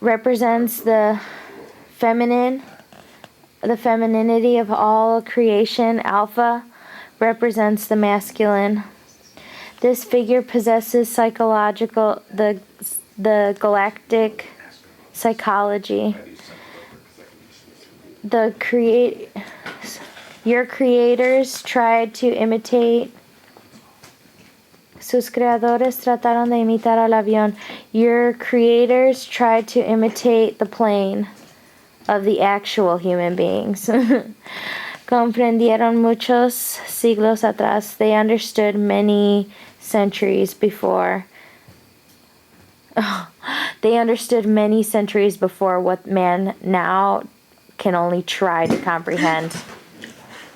represents the femininity of all creation. Alpha represents the masculine. This figure possesses the galactic psychology. Your creators tried to imitate. Sus creadores trataron de imitar al avión. Your creators tried to imitate the plane of the actual human beings. Comprendieron muchos siglos atrás. They understood many centuries before. They understood many centuries before what man now can only try to comprehend.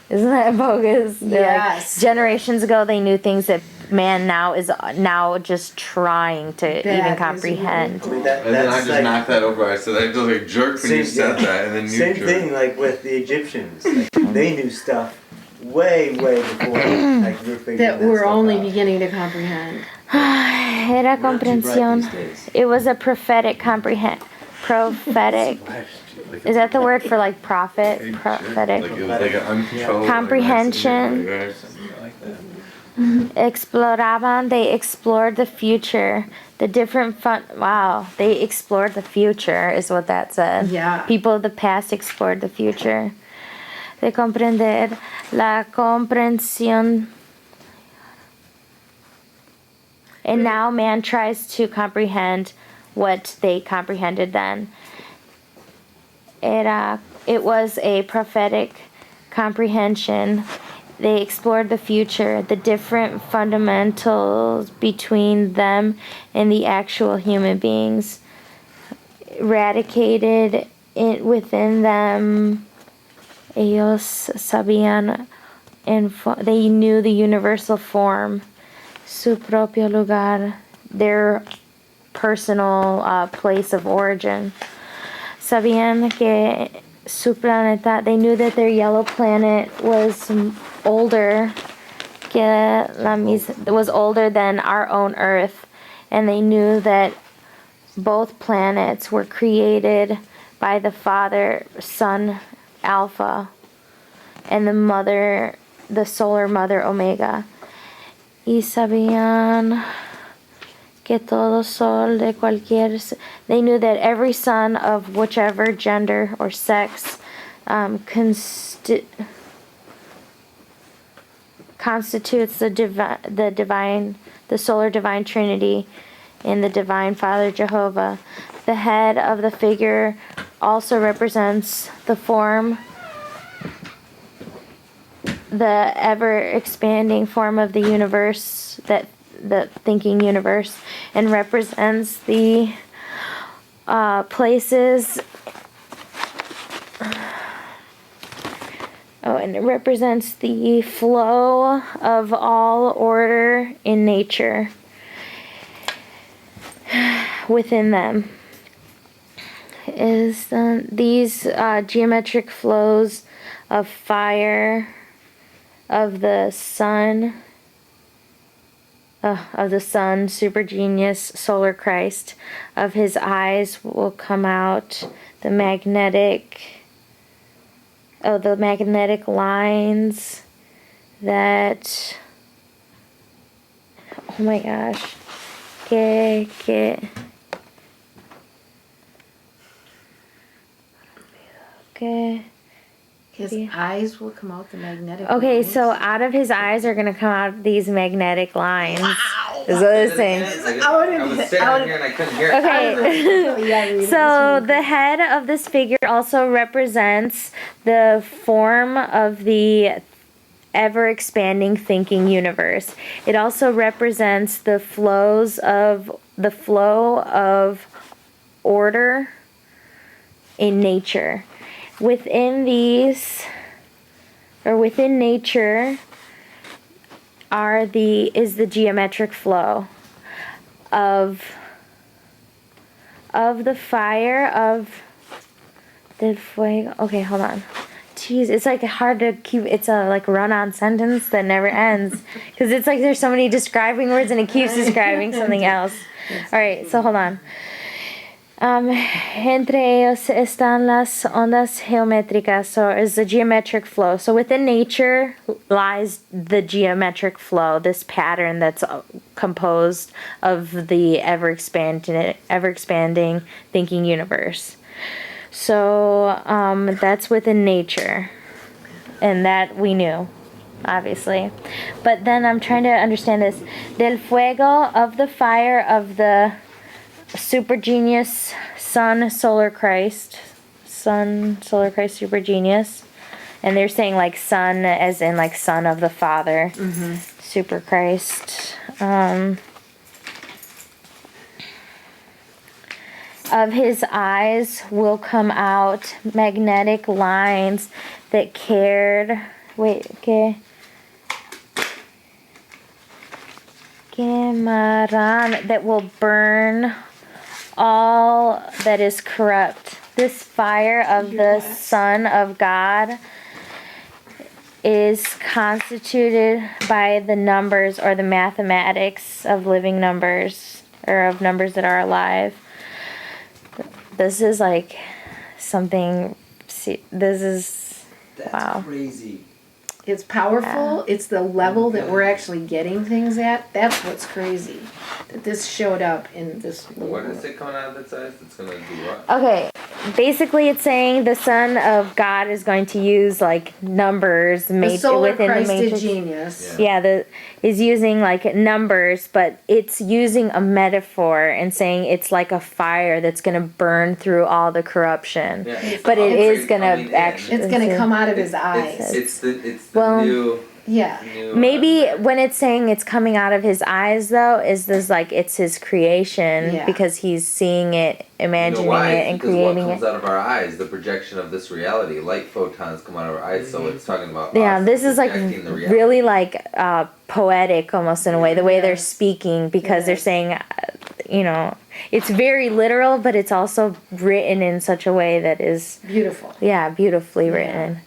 Isn't that bogus? Yes. Like, generations ago, they knew things that man now is just trying to even comprehend. I mean, and then I just like, knocked that over. I said I just like jerked when you said that, and then you same jerked. Thing like with the Egyptians. Like, they knew stuff way before like we're figuring that we're only out. beginning to comprehend. Era comprensión. It was a prophetic prophetic. Is that the word for like prophet? Prophetic. Like it was like an uncontrolled comprehension. Exploraban. They explored the future. The different they explored the future is what that said. Yeah. People of the past explored the future. De comprender la comprensión. And now man tries to comprehend what they comprehended then. It was a prophetic comprehension. They explored the future, the different fundamentals between them and the actual human beings. Eradicated within them. Ellos sabían, they knew the universal form, su propio lugar, their personal place of origin. Sabían que su planeta, they knew that their yellow planet was older than our own Earth, and they knew that both planets were created by the Father, Son, Alpha, and the solar mother, Omega. Y sabían que todo sol de cualquier... They knew that every son of whichever gender or sex constitutes the solar divine Trinity in the divine Father Jehovah. The head of the figure also represents the form, the ever-expanding form of the universe, the thinking universe, and represents the places. And it represents the flow of all order in nature within them. Is these geometric flows of fire, of the sun, super genius, solar Christ. Of his eyes will come out the magnetic lines that, oh my gosh, His eyes will come out the magnetic Okay, lines. so out of his eyes are going to come out these magnetic lines. Wow. Is what it's saying. I was sitting here and I couldn't hear it. Okay. So the head of this figure also represents the form of the ever-expanding thinking universe. It also represents the flow of order in nature. Within nature is the geometric flow of the fire of the fuego. Okay, hold on. Jeez, it's like hard to keep. It's a like run-on sentence that never ends because it's like there's so many describing words and it keeps describing something else. All right, so hold on. Entre ellos están las ondas geométricas, so is the geometric flow. So within nature lies the geometric flow, this pattern that's composed of the ever-expanding thinking universe. So that's within nature, and that we knew, obviously. But then I'm trying to understand this. Del fuego, of the fire of the super genius Sun, Solar Christ, super genius. And they're saying like Son as in like Son of the Father, Super Christ. Of his eyes will come out magnetic lines that quemarán, that will burn all that is corrupt. This fire of the Son of God is constituted by the numbers or the mathematics of living numbers, or of numbers that are alive. This is like something, That's wow. crazy. It's powerful. It's the level that we're actually getting things at. That's what's crazy. That this showed up in this little What is world. it coming out of its eyes? It's gonna do what? Okay, basically it's saying the Son of God is going to use like numbers The solar within the Christed matrix. genius. Yeah, is using like numbers, but it's using a metaphor and saying it's like a fire that's gonna burn through all the corruption. Yeah. But it is gonna coming in. actually. It's going to come out of his eyes. It's the Well, new. Yeah. new Maybe when it's saying it's coming out of his eyes, though, is this like it's his creation Yeah. because he's seeing it, imagining why? it, and Because creating what comes it. out of our eyes, the projection of this reality, light photons come out of our eyes, so it's talking about Yeah, us this is like projecting the reality. really like poetic almost in a way, the way they're Yes. speaking, because they're Yes. saying, it's very literal, but it's also written in such a way that is, Beautiful. beautifully written.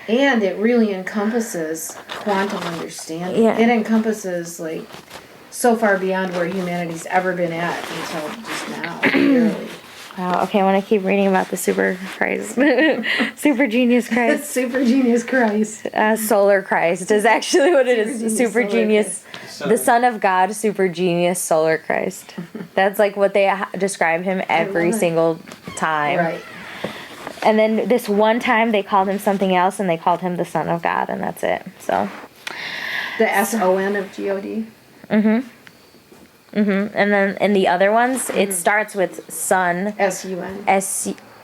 And it really encompasses quantum understanding. Yeah. It encompasses like so far beyond where humanity's ever been at until just now. Really. Wow. Okay, I want to keep reading about the super Christ, super genius Christ, Super genius Christ. solar Christ is actually what it is. Super Solar genius, the Son of God, super genius, solar Christ. That's like what they describe him every love it. single time. Right. And then this one time they called him something else, and they called him the Son of God, and that's it. So. The SON of God. And then in the other ones, it starts with Son. SUN.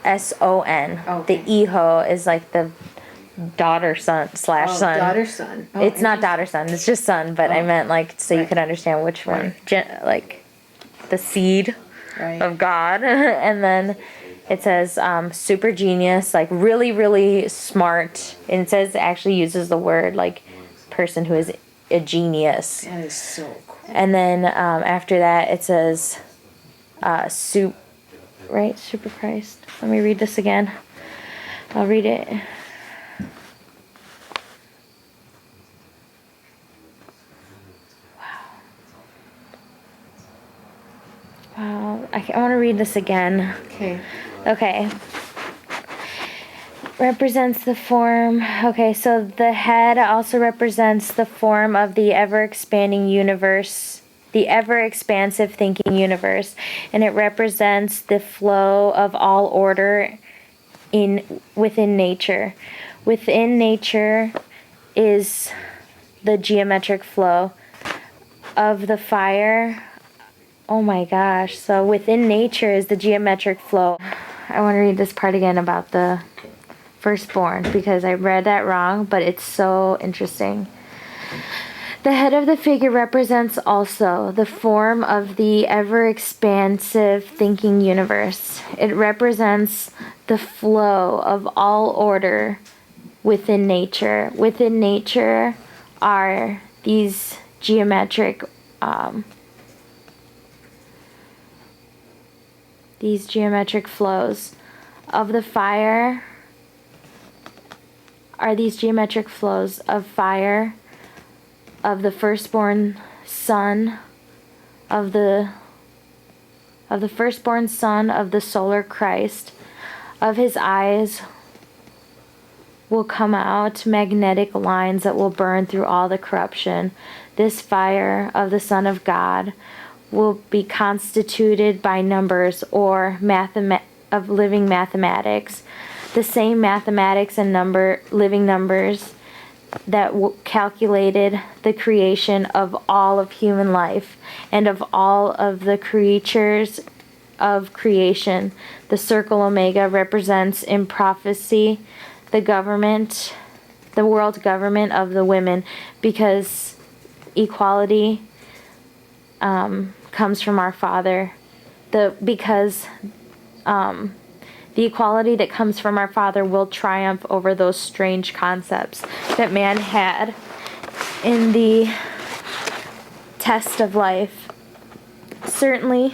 SON. Okay. The Iho is like the daughter son slash son. Daughter son. Oh, It's not daughter son. It's just son. But I meant like so you Right. could understand which one. Like the seed right. of God, and then it says super genius, like really really smart. And it says it actually uses the word like person who is a genius. That is so cool. And then after that, it says, Super Christ. Let me read this again. I'll read it. Wow. I want to read this again. Okay. Okay. Represents the form. Okay, so the head also represents the form of the ever-expanding universe, the ever-expansive thinking universe, and it represents the flow of all order within nature. Within nature is the geometric flow of the fire. Oh my gosh. So within nature is the geometric flow. I want to read this part again about the firstborn because I read that wrong, but it's so interesting. The head of the figure represents also the form of the ever-expansive thinking universe. It represents the flow of all order within nature. Within nature are these geometric flows of the fire. Are these geometric flows of fire of the firstborn son of the of the firstborn son of the solar Christ. Of his eyes will come out magnetic lines that will burn through all the corruption. This fire of the Son of God will be constituted by numbers or of living mathematics, the same mathematics and living numbers that calculated the creation of all of human life and of all of the creatures of creation. The circle Omega represents in prophecy the world government of the women, because equality comes from our Father. The equality that comes from our Father will triumph over those strange concepts that man had in the test of life. Certainly,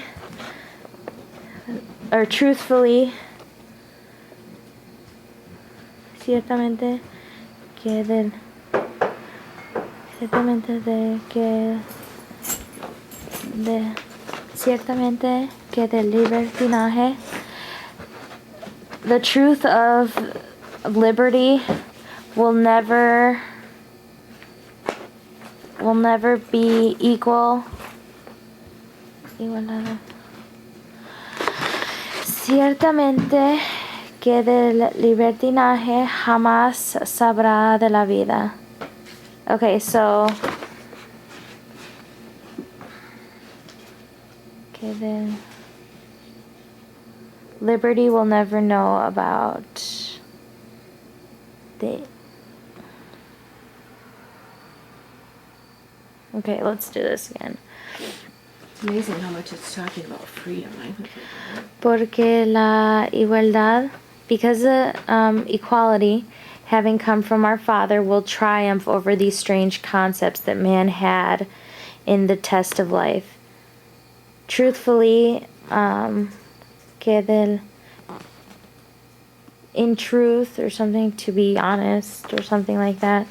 or truthfully, ciertamente que del libertinaje, the truth of liberty will never be equal. Ciertamente que del libertinaje jamás sabrá de la vida. Okay, so que del liberty will never know about the... Okay, let's do this again. It's amazing how much it's talking about freedom. Porque la igualdad, because equality, having come from our Father, will triumph over these strange concepts that man had in the test of life. Truthfully, in truth, or something, to be honest, or something like that,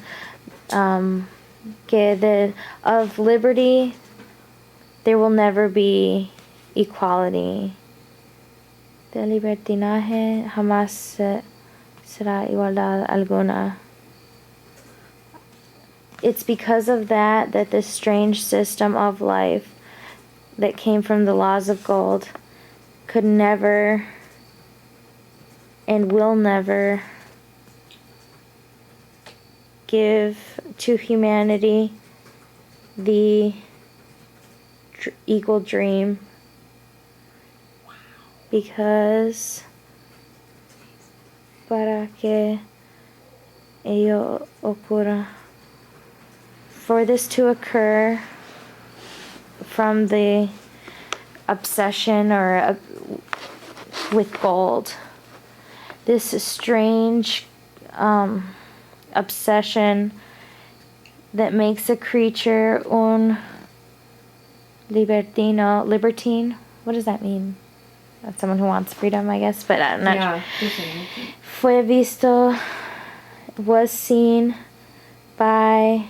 of liberty, there will never be equality. De libertinaje jamás será igualdad alguna. It's because of that this strange system of life that came from the laws of gold could never and will never give to humanity the equal dream, because para que ello ocurra, for this to occur from the obsession or with gold, this strange obsession that makes a creature un libertine. What does that mean? That's someone who wants freedom, I guess, but I'm not sure. Fue visto, was seen by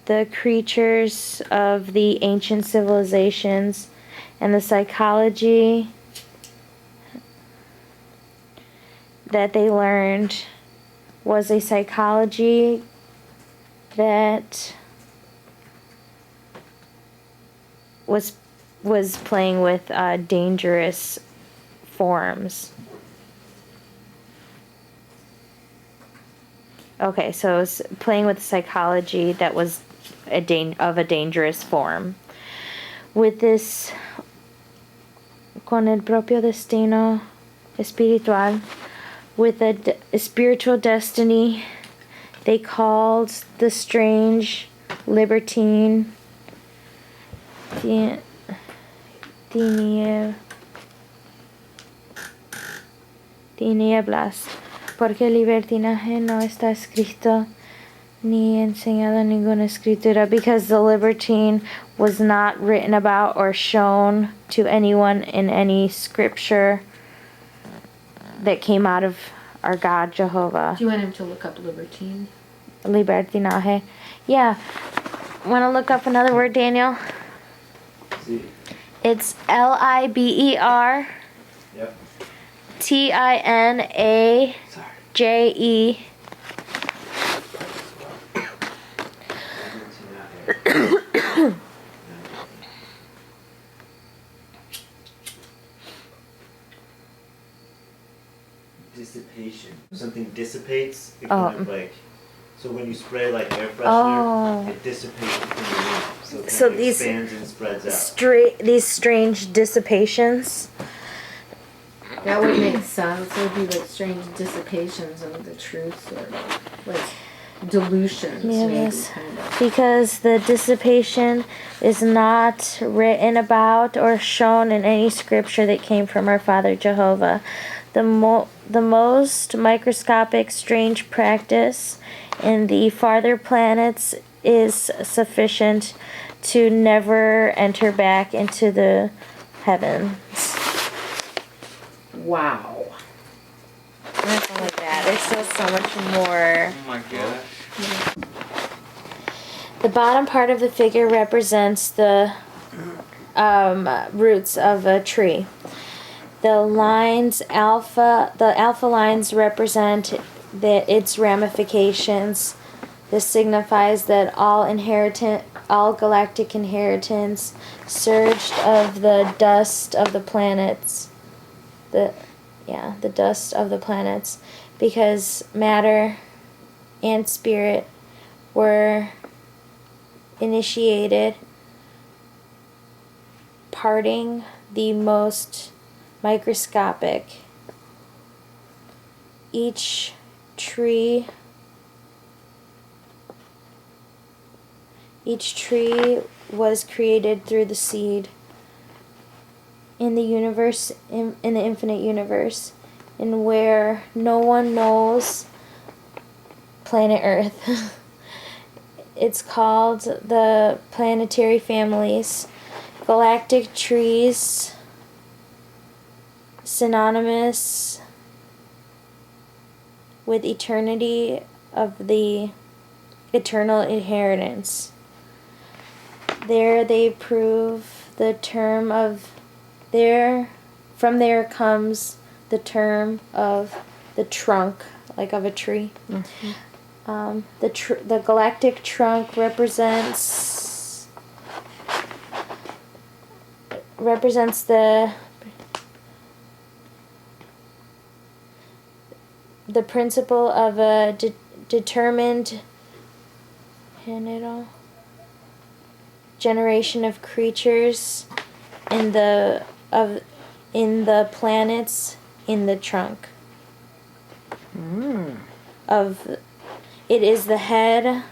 the creatures of the ancient civilizations, and the psychology that they learned was a psychology that was playing with dangerous forms. Okay, so it's playing with psychology that was of a dangerous form. With this, con el propio destino espiritual, with a spiritual destiny, they called the strange libertine tinieblas, porque el libertinaje no está escrito ni enseñado en ninguna escritura, because the libertine was not written about or shown to anyone in any scripture that came out of our God Jehovah. Do you want him to look up libertine? Libertinaje. Yeah. Want to look up another word, Daniel? Sí. It's Liber Yep. Tinaje. Dissipation. Something dissipates. It Oh. kind of like. So when you spray like air freshener, Oh. it dissipates from the room. So it So kind of these expands and spreads out. These strange dissipations. That would make sense. It would be like strange dissipations of the truth, sort of. Like dilutions, maybe, Yes. kind of. Because the dissipation is not written about or shown in any scripture that came from our Father Jehovah. The most microscopic strange practice in the farther planets is sufficient to never enter back into the heavens. Wow. Not only that, there's still so much more. Oh my gosh. The bottom part of the figure represents the roots of a tree. The alpha lines represent its ramifications. This signifies that all galactic inheritance surged of the dust of the planets. The dust of the planets, because matter and spirit were initiated, parting the most microscopic. Each tree was created through the seed in the universe, in the infinite universe, and where no one knows planet Earth. It's called the planetary families. Galactic trees, synonymous with eternity of the eternal inheritance. There they prove the term of from there comes the term of the trunk, like of a tree. Mm-hmm. The galactic trunk represents the principle of a determined generation of creatures in the planets in the trunk. It is the head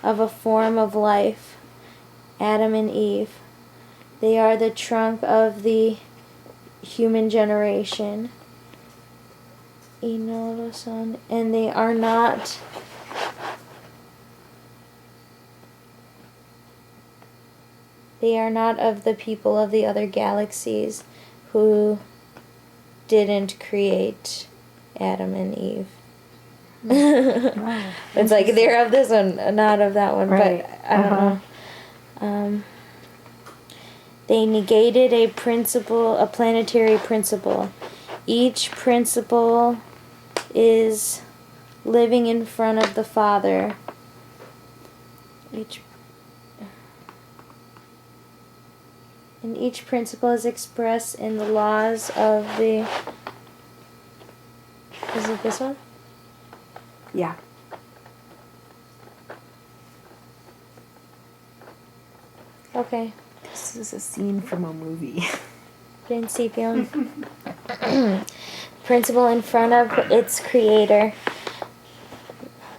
of a form of life, Adam and Eve. They are the trunk of the human generation, and they are not of the people of the other galaxies who didn't create Adam and Eve. Wow. It's like they're of this one, not of that one, Right. but I don't know. They negated a planetary principle. Each principle is living in front of the Father. Each principle is expressed in the laws of the... Is it this one? Yeah. Okay. This is a scene from a movie. Principium. Principle in front of its creator.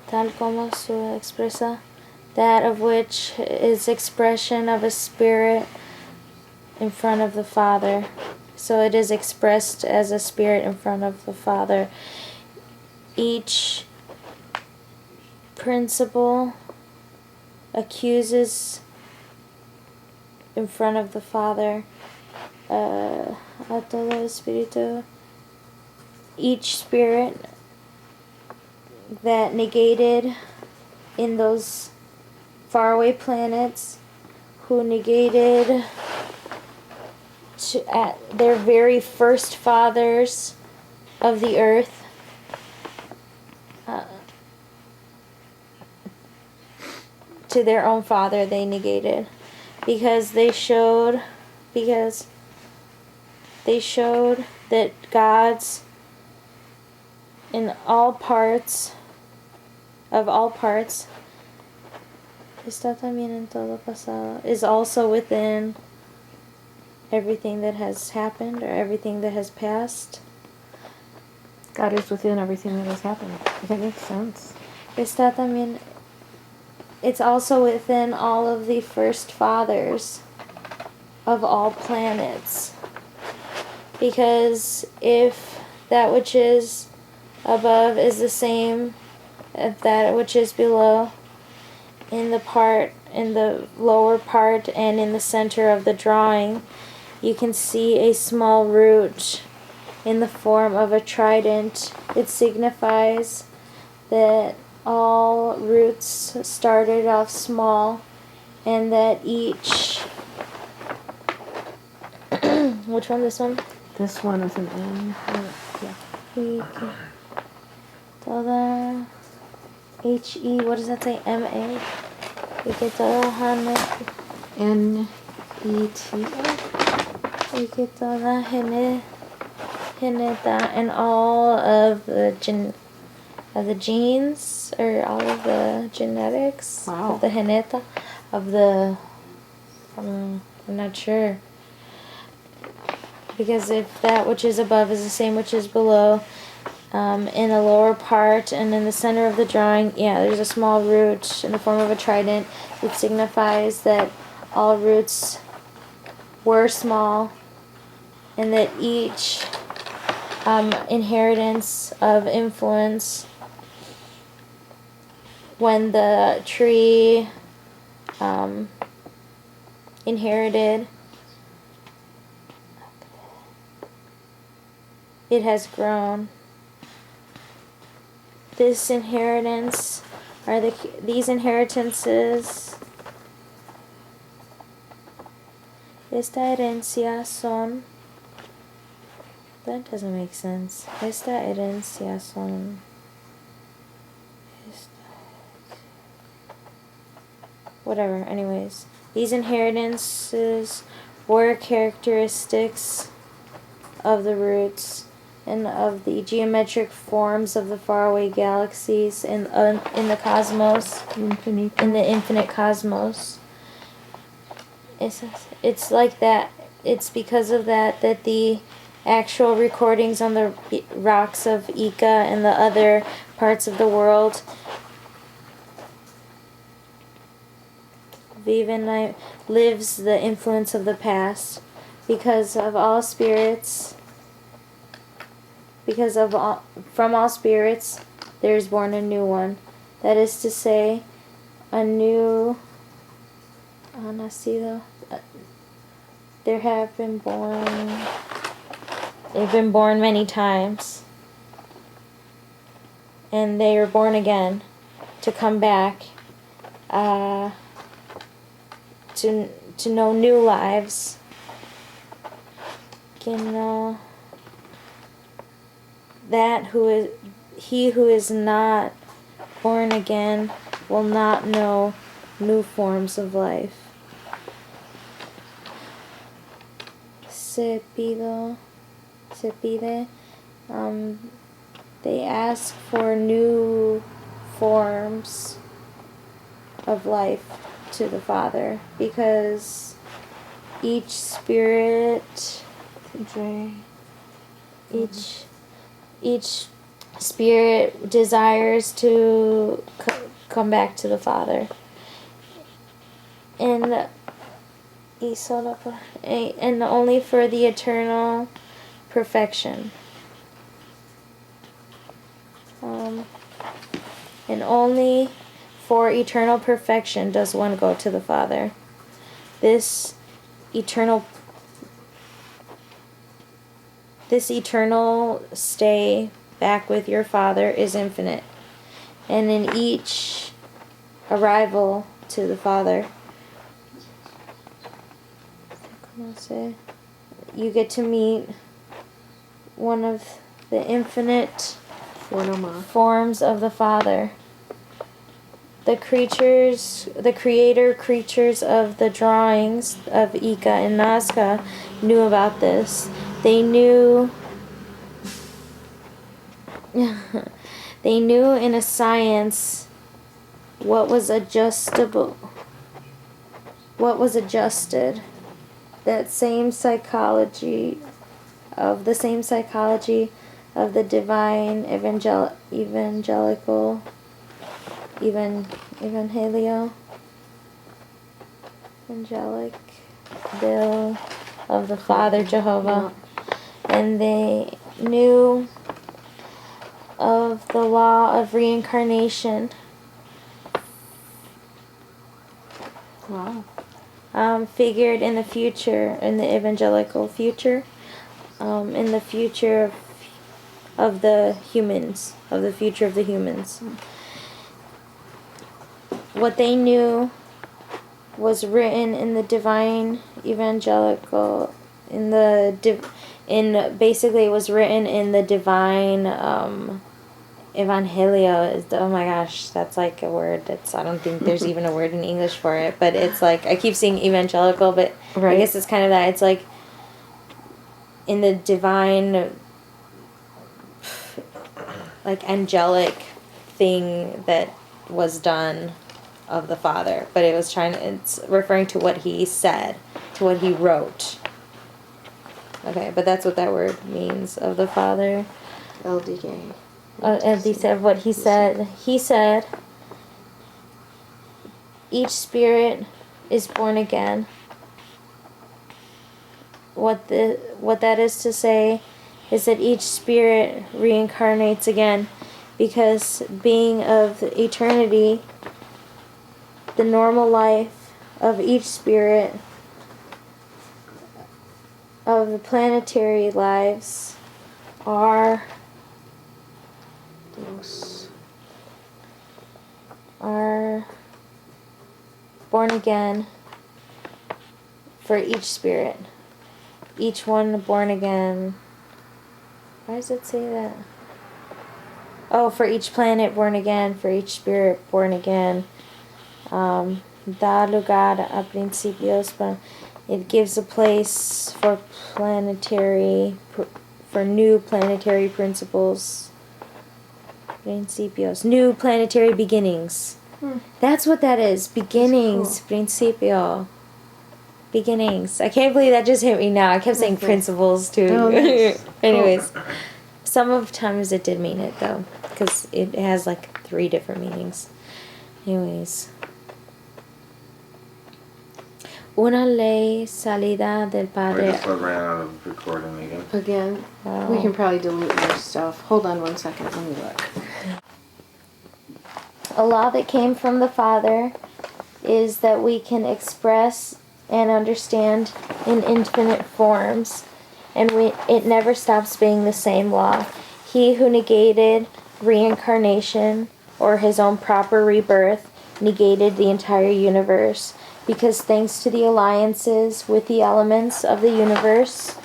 Tal como se expresa. That of which is expression of a spirit in front of the Father. So it is expressed as a spirit in front of the Father. Each principle accuses in front of the Father a todo espíritu. Each spirit that negated in those faraway planets, who negated at their very first fathers of the earth, to their own father they negated, because they showed that God's in all parts of all parts está también en todo pasado, is also within everything that has happened or everything that has passed. God is within everything that has happened. That makes sense. Está también, it's also within all of the first fathers of all planets. Because if that which is above is the same as that which is below, in the lower part and in the center of the drawing, you can see a small root in the form of a trident. It signifies that all roots started off small, and that each which one? This one? This one with an N. Yeah. Toda H-E, what does that say? M-A? Y que toda N-E-T-A. y que toda geneta, and all of the genes, or all of the genetics. Wow. Of the geneta, of the, I'm not sure. Because if that which is above is the same which is below, in the lower part and in the center of the drawing, there's a small root in the form of a trident. It signifies that all roots were small, and that each inheritance of influence, when the tree inherited, it has grown. This inheritance, these inheritances, esta herencia son, that doesn't make sense. Esta herencia son, whatever, anyways. These inheritances were characteristics of the roots and of the geometric forms of the faraway galaxies in the cosmos, in the infinite cosmos. It's like that. It's because of that the actual recordings on the rocks of Ica and the other parts of the world lives the influence of the past, because of all spirits. From all spirits, there is born a new one. That is to say, a new nacido. They've been born many times, and they are born again to come back to know new lives. That he who is not born again will not know new forms of life. Se pide, they ask for new forms of life to the Father, because each spirit, each spirit desires to come back to the Father, and only for the eternal perfection, and only for eternal perfection does one go to the Father. This eternal stay back with your Father is infinite. And in each arrival to the Father, you get to meet one of the infinite forms of the Father. The creator creatures of the drawings of Ika and Nazca knew about this. They knew they knew in a science what was adjusted. That same psychology of the divine evangelical angelic will of the Father Jehovah. And they knew of the law of reincarnation. Wow. Figured in the future, in the evangelical future, in the future of the humans, of the future of the humans. What they knew was written in the divine evangelical, basically it was written in the divine Evangelio. Oh my gosh, that's like a word. I don't think there's even a word in English for it, but it's like, I keep saying evangelical, but right. I guess it's kind of that. It's like in the divine, like angelic thing that was done of the Father, but it's referring to what he said, to what he wrote. Okay, but that's what that word means, of the Father. LDK. And he said what he said. He said, each spirit is born again. What that is to say is that each spirit reincarnates again, because being of eternity, the normal life of each spirit, of the planetary lives, are born again for each spirit. Each one born again. Why does it say that? Oh, for each planet born again, for each spirit born again. Da lugar a principios, but it gives a place for new planetary principles. Principios. New planetary beginnings. That's what that is. Beginnings. Cool. Principio. Beginnings. I can't believe that just hit me now. I kept saying principles too. Oh, nice. Anyways. Cool. Some of times it did mean it though, because it has like 3 different meanings. Anyways. Una ley salida del Padre. I just ran out of recording again. Wow. We can probably delete more stuff. Hold on 1 second. Let me look. A law that came from the Father is that we can express and understand in infinite forms, and it never stops being the same law. He who negated reincarnation or his own proper rebirth negated the entire universe, because thanks to the alliances with the elements of the universe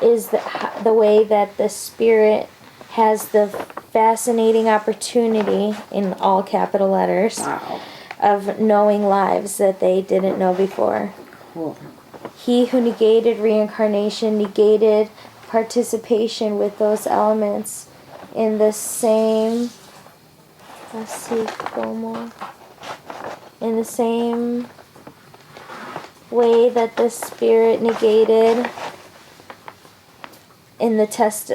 is the way that the Spirit has the fascinating opportunity, in all capital letters, wow, of knowing lives that they didn't know before. Cool. He who negated reincarnation negated participation with those elements in the same way that the Spirit negated in the test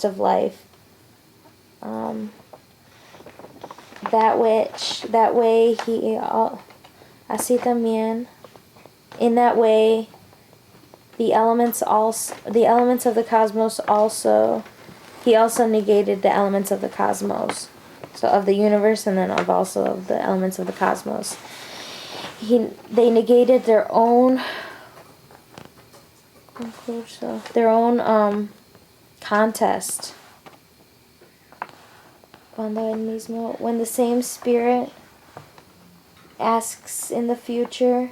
of life. That way así también, in that way, the elements of the cosmos he also negated the elements of the cosmos, so of the universe, and then also of the elements of the cosmos. They negated their own contest. When the same Spirit asks in the future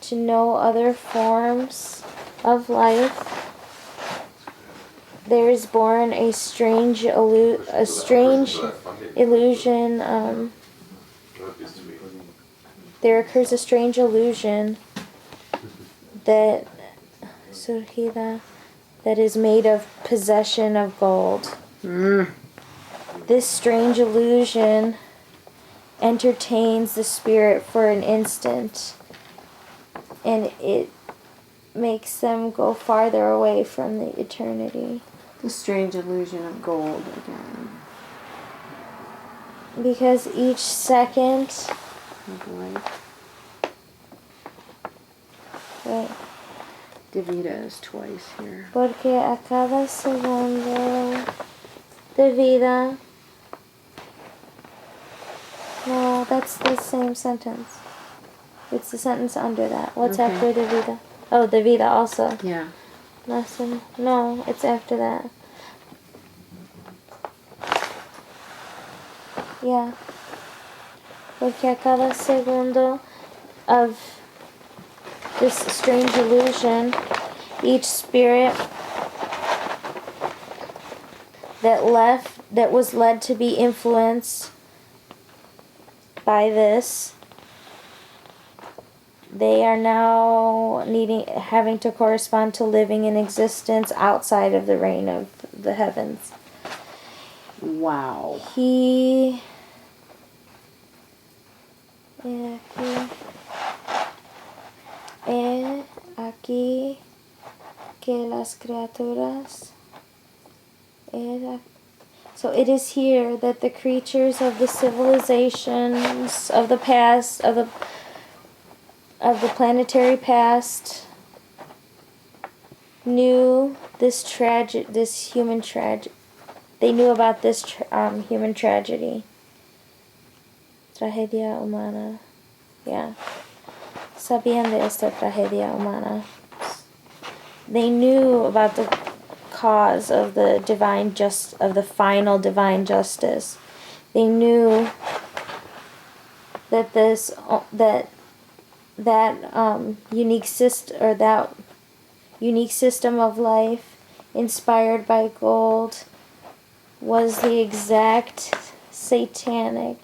to know other forms of life. There is born a strange illusion. There occurs a strange illusion that surgida, that is made of possession of gold. This strange illusion entertains the spirit for an instant, and it makes them go farther away from the eternity. The strange illusion of gold again. Because each second, Of life. right, Devita is twice here. porque a cada segundo de vida. No, that's the same sentence. It's the sentence under that. What's Okay. after de vida? Oh, de vida also. Yeah. No, it's after that. Yeah. Porque a cada segundo of this strange illusion, each spirit that was led to be influenced by this, they are now having to correspond to living in existence outside of the reign of the heavens. Wow. Aquí que las criaturas. So it is here that the creatures of the civilizations of the past, of the planetary past, knew this human tragedy. They knew about this human tragedy. Tragedia humana. Yeah. Sabían de esta tragedia humana. They knew about the cause of the final divine justice. They knew that that unique system of life inspired by gold was the exact satanic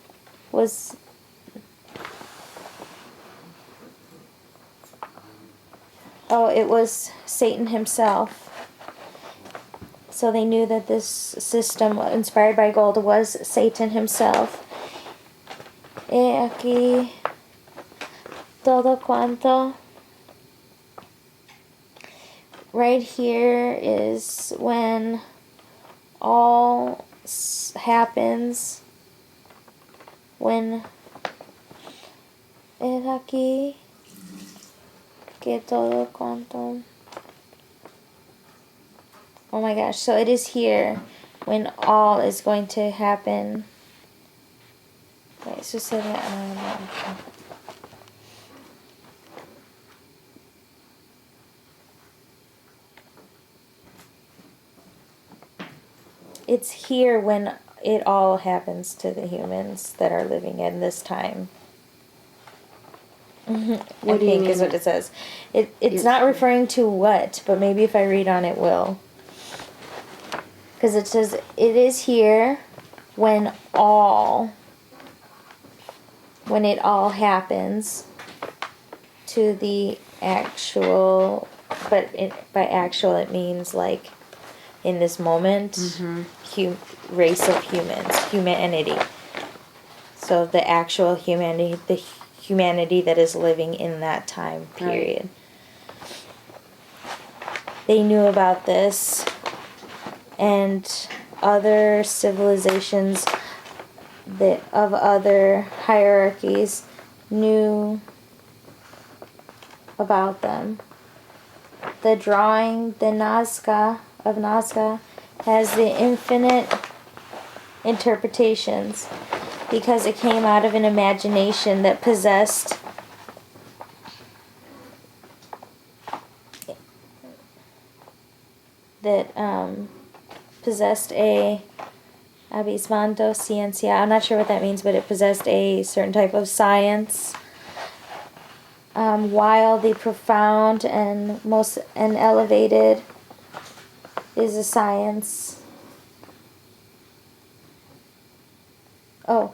it was Satan himself. So they knew that this system inspired by gold was Satan himself. Aquí todo cuanto. Right here is when all happens. When es aquí que todo cuanto. Oh my gosh, so it is here when all is going to happen. Wait, so say that. It's here when it all happens to the humans that are living in this time. What do you mean? Is what it says. It's not referring to what, but maybe if I read on it will. Because it says, it is here when it all happens to the actual, but by actual it means like in this moment, race of humans, humanity. So the actual humanity, the humanity that is living in that time period. Right. They knew about this, and other civilizations of other hierarchies knew about them. The drawing, the Nazca of Nazca, has the infinite interpretations because it came out of an imagination that possessed abismando ciencia. I'm not sure what that means, but it possessed a certain type of science. While the profound and most and elevated is a science. Oh,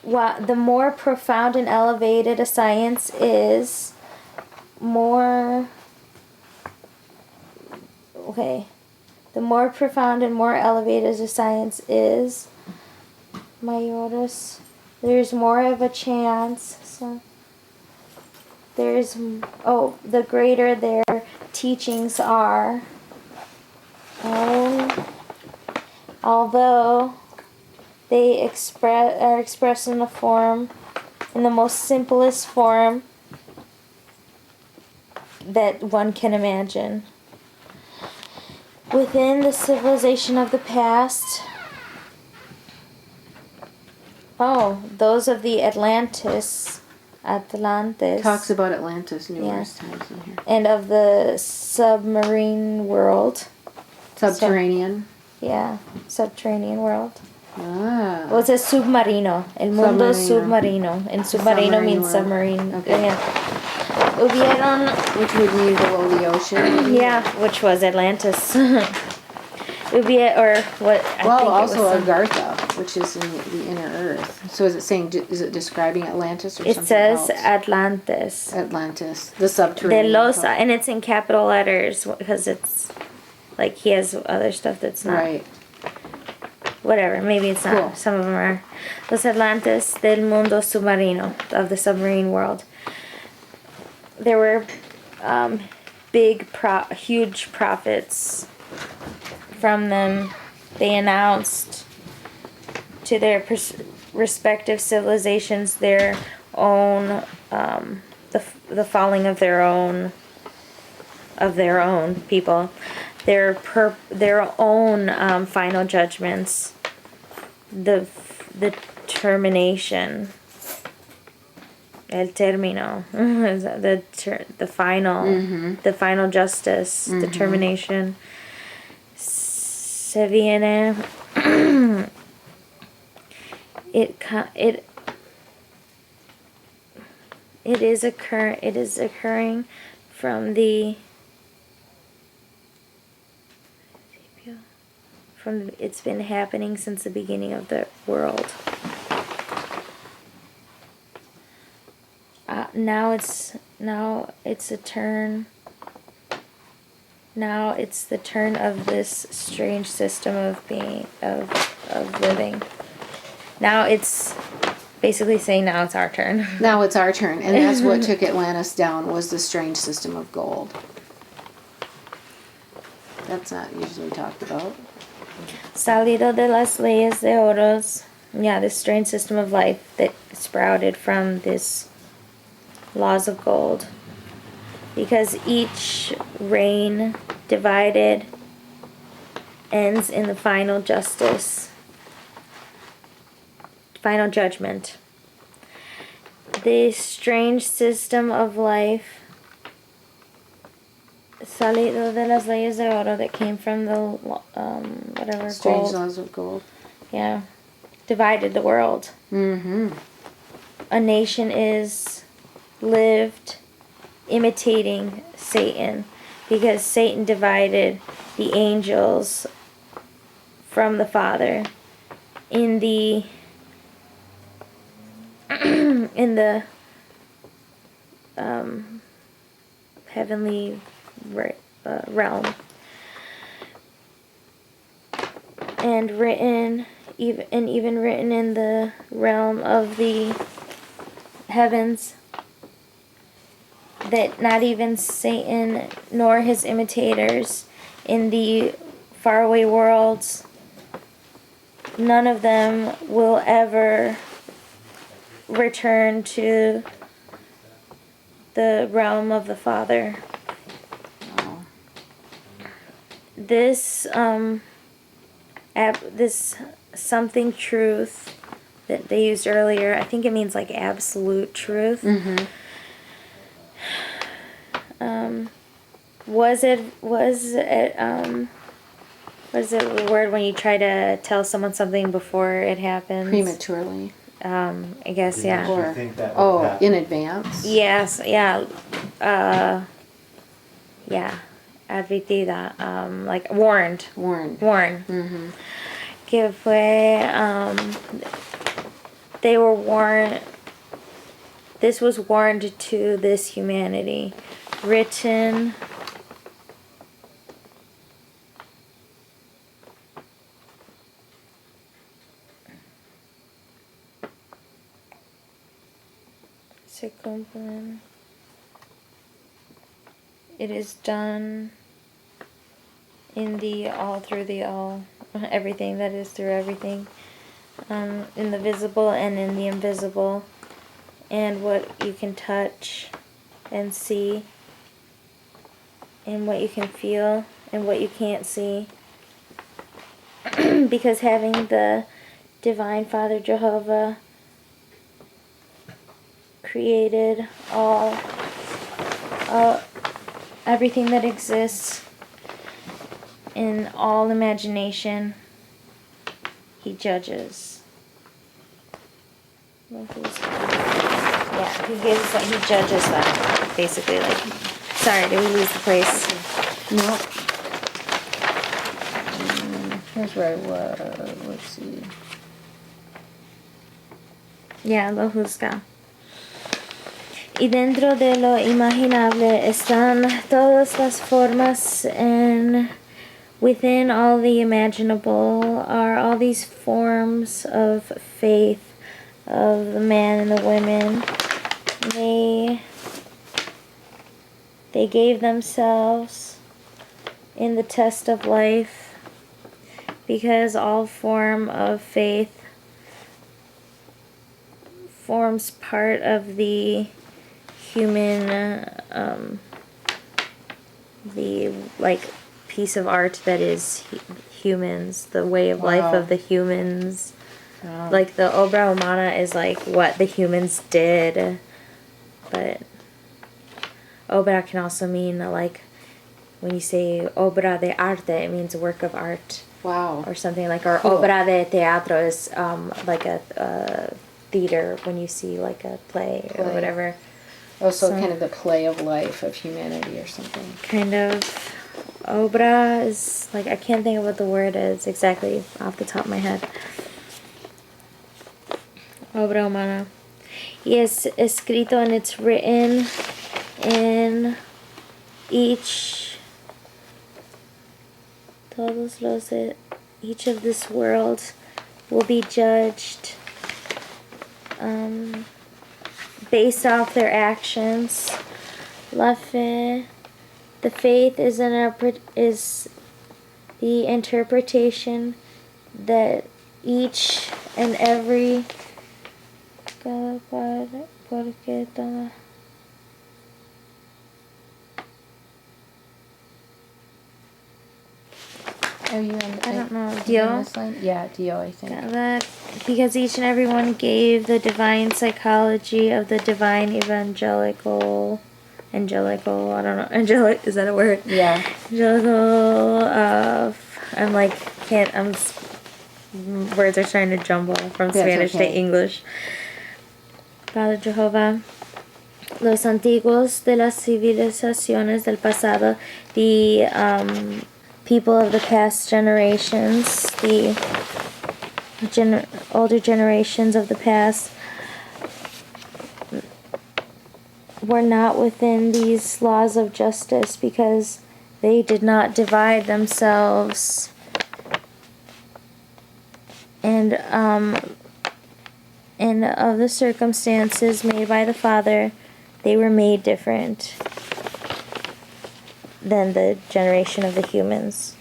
the more profound and elevated a science is, more. Okay. The more profound and more elevated a science is, mayores, there's more of a chance. So the greater their teachings are. Although they are expressed in the most simplest form that one can imagine. Within the civilization of the past, those of the Atlantis. Talks about Atlantis numerous times in here. And of the submarine world. Subterranean. Subterranean world. Ah. Well, it says submarino. El mundo submarino. And submarino means world. submarine. Okay. Hubieron, which would mean below the ocean. Which was Atlantis. Also Agartha, which is in the inner earth. So is it describing Atlantis or something else? It says Atlantis. Atlantis, the subterranean. And it's in capital letters because it's like he has other stuff that's not. Right. Whatever, maybe it's not. Cool. Some of them are. Los Atlantes del mundo submarino, of the submarine world. There were huge prophets from them. They announced to their respective civilizations their own, the falling of their own people, their own final judgments, the termination. El término, the final justice, the termination. Se viene. It is occurring from it's been happening since the beginning of the world. Now it's a turn. Now it's the turn of this strange system of living. Now it's basically saying now it's our turn. Now it's our turn, and that's what took Atlantis down, was the strange system of gold. That's not usually talked about. Salido de las leyes de oros. Yeah, this strange system of life that sprouted from this laws of gold. Because each reign divided ends in the final justice, final judgment. The strange system of life, salido de las leyes de oro, that came from the strange gold. laws of gold. Yeah, divided the world. Mm-hmm. A nation is lived imitating Satan, because Satan divided the angels from the Father in the heavenly realm, and even written in the realm of the heavens, that not even Satan nor his imitators in the faraway worlds, none of them will ever return to the realm of the Father. Oh. This something truth that they used earlier, I think it means like absolute truth. Mm-hmm. Was it what is the word when you try to tell someone something before it happens? Prematurely. I guess, Did yeah. you think that would happen? In advance? Yes, yeah. Yeah. Advertida. Like warned. Warned. Mm-hmm. Que fue, they were warned, this was warned to this humanity. Written se cumplen. It is done in the all through the all, everything that is through everything, in the visible and in the invisible, and what you can touch and see, and what you can feel and what you can't see. Because having the Divine Father Jehovah created everything that exists in all imagination, he judges. Yeah, he judges them, basically. Like, sorry, did we lose the place? No. Here's where I was. Let's see. Yeah, lo juzga. Y dentro de lo imaginable están todas las formas, and within all the imaginable are all these forms of faith of the man and the women. They gave themselves in the test of life, because all form of faith forms part of the human, the like piece of art that is humans, the way of life of the humans. Like the obra humana is like what the humans did, but obra can also mean like when you say obra de arte, it means a work of art. Wow. Or something like, or obra de teatro is like a theater when you see like a play or whatever. Oh, so kind of the play of life of humanity or something. Kind of. Obra is like, I can't think of what the word is exactly off the top of my head. Obra humana. Y es escrito, and it's written in each of this world will be judged based off their actions. La fe, the faith is the interpretation that each and every Are you on I don't know. Dio? Yeah, Dio, I think. Because each and every one gave the divine psychology of the divine angelical, I don't know, angelic, is that a word? Yeah. Angelical, words are trying to jumble from Spanish to English. Father Jehovah. Los antiguos de las civilizaciones del pasado, the people of the past generations, the older generations of the past, were not within these laws of justice because they did not divide themselves, and of the circumstances made by the Father, they were made different than the generation of the humans.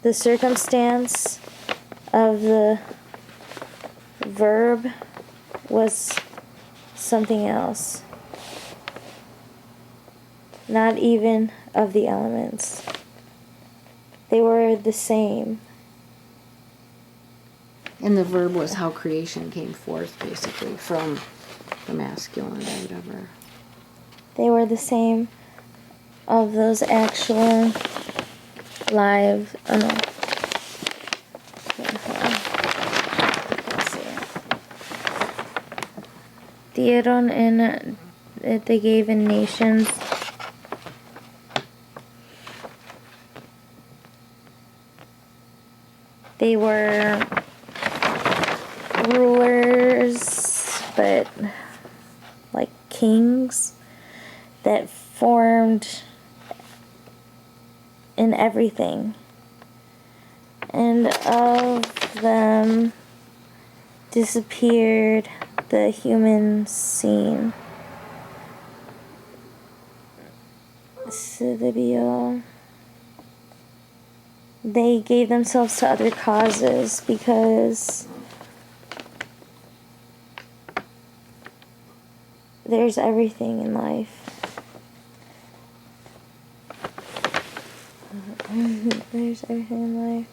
The circumstance of the verb was something else. Not even of the elements. They were the same. And the verb was how creation came forth, basically, from the masculine or whatever. They were the same of those actual lives. Oh no. Let's see. Dieron in they gave in nations. They were rulers, but like kings that formed in everything. And of them disappeared the human scene. They gave themselves to other causes because there's everything in life. There's everything in life.